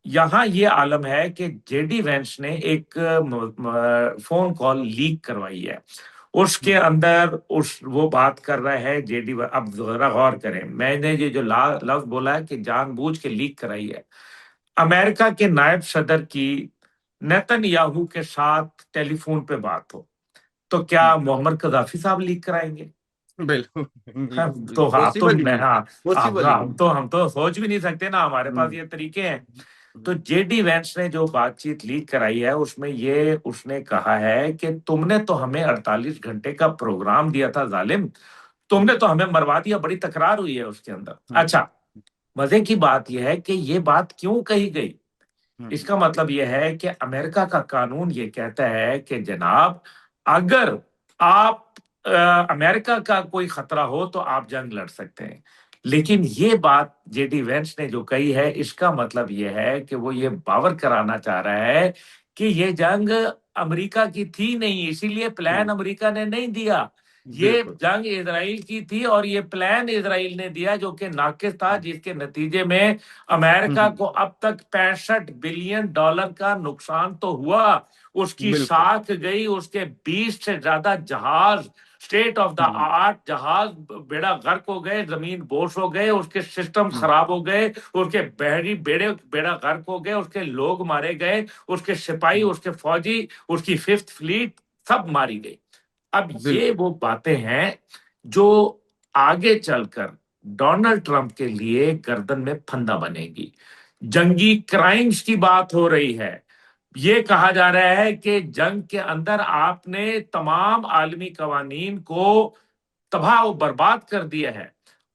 یہاں یہ عالم ہے کہ جے ڈی وینس نے ایک فون کال لیک کروائی ہے، اس کے اندر وہ بات کر رہا ہے جے ڈی، اب ذرا غور کریں، میں نے یہ جو لفظ بولا ہے کہ جان بوجھ کے لیک کرائی ہے، امریکہ کے نائب صدر کی نیتن یاہو کے ساتھ ٹیلی فون پہ بات ہو تو کیا محمد قذافی صاحب لیک کرائیں گے؟ بالکل تو پاسبل ہی نہیں، پاسبل ہی نہیں۔ ہم تو سوچ بھی نہیں سکتے نا، ہمارے پاس یہ طریقے ہیں۔ تو جے ڈی وینس نے جو بات چیت لیک کرائی ہے اس میں یہ اس نے کہا ہے کہ تم نے تو ہمیں 48 گھنٹے کا پروگرام دیا تھا ظالم، تم نے تو ہمیں مروا دیا، بڑی تکرار ہوئی ہے اس کے اندر۔ اچھا، مزے کی بات یہ ہے کہ یہ بات کیوں کہی گئی؟ اس کا مطلب یہ ہے کہ امریکہ کا قانون یہ کہتا ہے کہ جناب اگر آپ امریکہ کا کوئی خطرہ ہو تو آپ جنگ لڑ سکتے ہیں، لیکن یہ بات جے ڈی وینس نے جو کہی ہے اس کا مطلب یہ ہے کہ وہ یہ باور کرانا چاہ رہا ہے کہ یہ جنگ امریکہ کی تھی نہیں، اسی لیے پلان امریکہ نے نہیں دیا، یہ جنگ اسرائیل کی تھی اور یہ پلان اسرائیل نے دیا جو کہ ناقص تھا، جس کے نتیجے میں امریکہ کو اب تک $65 بلین کا نقصان تو ہوا، اس کی ساکھ گئی، اس کے 20 سے زیادہ جہاز اسٹیٹ آف دا آرٹ جہاز بیڑا غرق ہو گئے، زمین بوس ہو گئے، اس کے سسٹم خراب ہو گئے، اس کے بحری بیڑا غرق ہو گئے، اس کے لوگ مارے گئے، اس کے سپاہی، اس کے فوجی، اس کی 5th فلیٹ سب ماری گئی۔ اب یہ وہ باتیں ہیں جو آگے چل کر ڈونلڈ ٹرمپ کے لیے گردن میں پھندا بنے گی۔ جنگی کرائمز کی بات ہو رہی ہے، یہ کہا جا رہا ہے کہ جنگ کے اندر آپ نے تمام عالمی قوانین کو تباہ و برباد کر دیا ہے،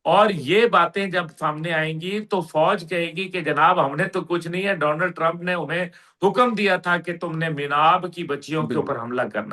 اور یہ باتیں جب سامنے آئیں گی تو فوج کہے گی کہ جناب ہم نے تو کچھ نہیں ہے، ڈونلڈ ٹرمپ نے انہیں حکم دیا تھا کہ تم نے میناب کی بچیوں کے اوپر حملہ کرنا ہے۔